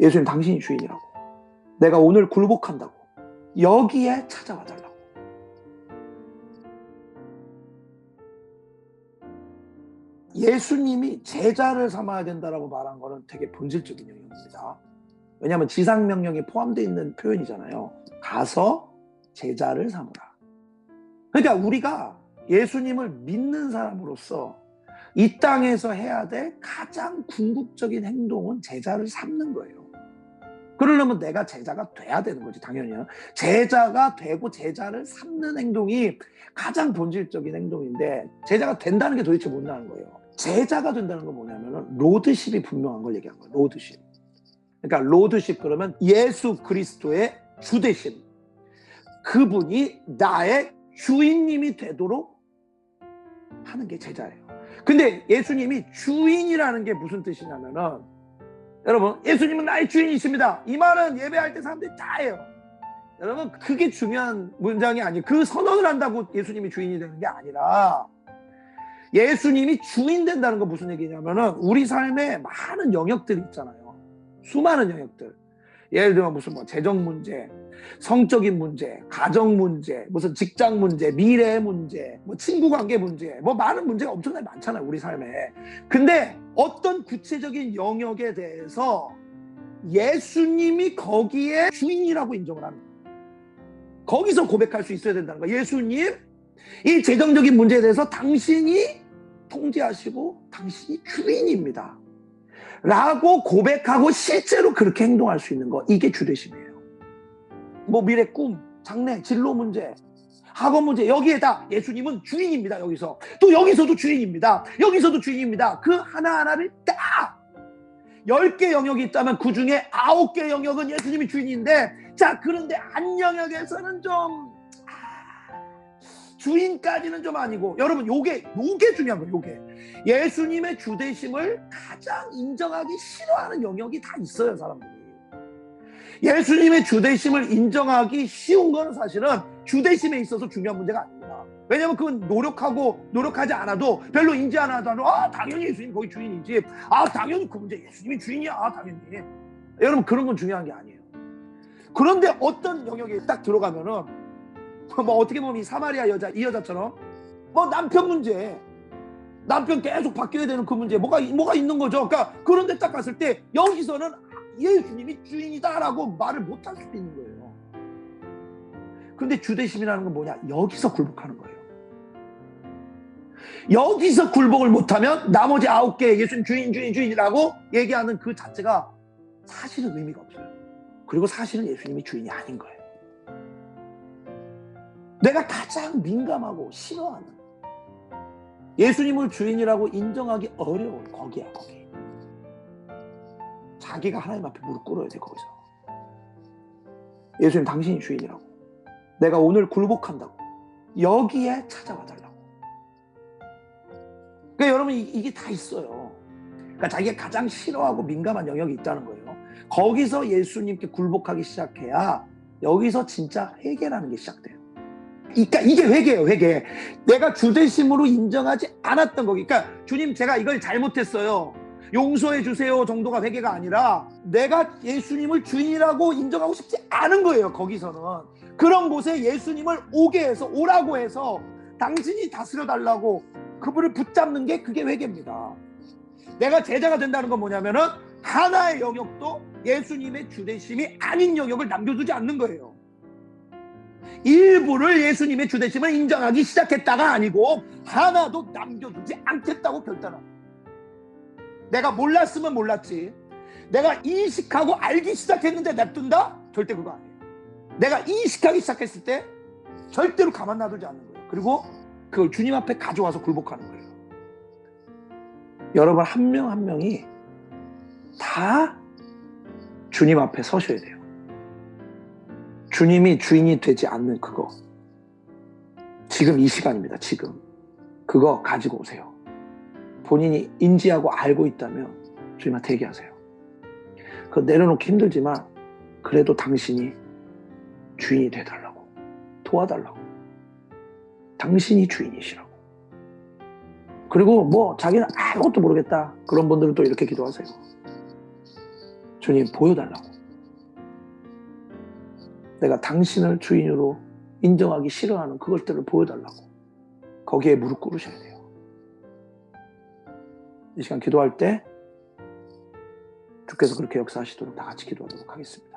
예수님 당신이 주인이라고. 내가 오늘 굴복한다고. 여기에 찾아와 달라고. 예수님이 제자를 삼아야 된다라고 말한 거는 되게 본질적인 영역입니다. 왜냐하면 지상명령에 포함되어 있는 표현이잖아요. 가서 제자를 삼으라. 그러니까 우리가 예수님을 믿는 사람으로서 이 땅에서 해야 될 가장 궁극적인 행동은 제자를 삼는 거예요. 그러려면 내가 제자가 돼야 되는 거지, 당연히요. 제자가 되고 제자를 삼는 행동이 가장 본질적인 행동인데, 제자가 된다는 게 도대체 뭐냐는 거예요. 제자가 된다는 건 뭐냐면 로드십이 분명한 걸 얘기한 거예요. 로드십. 그러니까 로드십 그러면 예수 그리스도의 주되심. 그분이 나의 주인님이 되도록 하는 게 제자예요. 근데 예수님이 주인이라는 게 무슨 뜻이냐면은, 여러분, 예수님은 나의 주인이십니다. 이 말은 예배할 때 사람들이 다 해요. 여러분, 그게 중요한 문장이 아니에요. 그 선언을 한다고 예수님이 주인이 되는 게 아니라, 예수님이 주인 된다는 건 무슨 얘기냐면은 우리 삶에 많은 영역들이 있잖아요. 수많은 영역들. 예를 들면 무슨 재정 문제, 성적인 문제, 가정 문제, 무슨 직장 문제, 미래 문제, 친구 관계 문제, 많은 문제가 엄청나게 많잖아요, 우리 삶에. 근데 어떤 구체적인 영역에 대해서 예수님이 거기에 주인이라고 인정을 합니다. 거기서 고백할 수 있어야 된다는 거예요. 예수님, 이 재정적인 문제에 대해서 당신이 통제하시고 당신이 주인입니다 라고 고백하고 실제로 그렇게 행동할 수 있는 거, 이게 주되심이에요. 미래 꿈, 장래, 진로 문제, 학업 문제, 여기에 다 예수님은 주인입니다. 여기서 또 여기서도 주인입니다. 여기서도 주인입니다. 그 하나하나를 딱 10개 영역이 있다면 그 중에 9개 영역은 예수님이 주인인데, 자, 그런데 한 영역에서는 좀 주인까지는 좀 아니고, 여러분, 요게 중요한 거예요. 요게 예수님의 주되심을 가장 인정하기 싫어하는 영역이 다 있어요, 사람들이. 예수님의 주되심을 인정하기 쉬운 건 사실은 주되심에 있어서 중요한 문제가 아닙니다. 왜냐면 그건 노력하지 않아도, 별로 인지 않아도, 당연히 예수님 거기 주인이지, 당연히 그 문제 예수님이 주인이야, 당연히. 여러분, 그런 건 중요한 게 아니에요. 그런데 어떤 영역에 딱 들어가면은 어떻게 보면 이 사마리아 여자, 이 여자처럼 남편 문제, 남편 계속 바뀌어야 되는 그 문제, 뭐가 있는 거죠. 그러니까 그런데 딱 갔을 때 여기서는 예수님이 주인이다라고 말을 못 할 수도 있는 거예요. 그런데 주되심이라는 건 뭐냐? 여기서 굴복하는 거예요. 여기서 굴복을 못하면 나머지 9개 예수님 주인이라고 얘기하는 그 자체가 사실은 의미가 없어요. 그리고 사실은 예수님이 주인이 아닌 거예요. 내가 가장 민감하고 싫어하는, 예수님을 주인이라고 인정하기 어려운 거기야, 거기. 자기가 하나님 앞에 무릎 꿇어야 돼, 거기서. 예수님 당신이 주인이라고. 내가 오늘 굴복한다고. 여기에 찾아와 달라고. 그러니까 여러분, 이게 다 있어요. 그러니까 자기가 가장 싫어하고 민감한 영역이 있다는 거예요. 거기서 예수님께 굴복하기 시작해야 여기서 진짜 회개라는 게 시작돼요. 그러니까 이게 회개예요, 회개. 내가 주되심으로 인정하지 않았던 거기. 그러니까 주님, 제가 이걸 잘못했어요, 용서해 주세요 정도가 회개가 아니라, 내가 예수님을 주인이라고 인정하고 싶지 않은 거예요. 거기서는 그런 곳에 예수님을 오라고 해서 당신이 다스려 달라고 그분을 붙잡는 게, 그게 회개입니다. 내가 제자가 된다는 건 뭐냐면은 하나의 영역도 예수님의 주되심이 아닌 영역을 남겨두지 않는 거예요. 일부를 예수님의 주되심을 인정하기 시작했다가 아니고, 하나도 남겨두지 않겠다고 결단합니다. 내가 몰랐으면 몰랐지, 내가 인식하고 알기 시작했는데 냅둔다? 절대 그거 아니에요. 내가 인식하기 시작했을 때 절대로 가만 놔두지 않는 거예요. 그리고 그걸 주님 앞에 가져와서 굴복하는 거예요. 여러분, 한 명 한 명이 다 주님 앞에 서셔야 돼요. 주님이 주인이 되지 않는 그거, 지금 이 시간입니다. 지금 그거 가지고 오세요. 본인이 인지하고 알고 있다면 주님한테 얘기하세요. 그거 내려놓기 힘들지만 그래도 당신이 주인이 되달라고, 도와달라고. 당신이 주인이시라고. 그리고 자기는 아무것도 모르겠다, 그런 분들은 또 이렇게 기도하세요. 주님 보여달라고. 내가 당신을 주인으로 인정하기 싫어하는 그것들을 보여달라고. 거기에 무릎 꿇으셔야 돼요. 이 시간 기도할 때 주께서 그렇게 역사하시도록 다 같이 기도하도록 하겠습니다.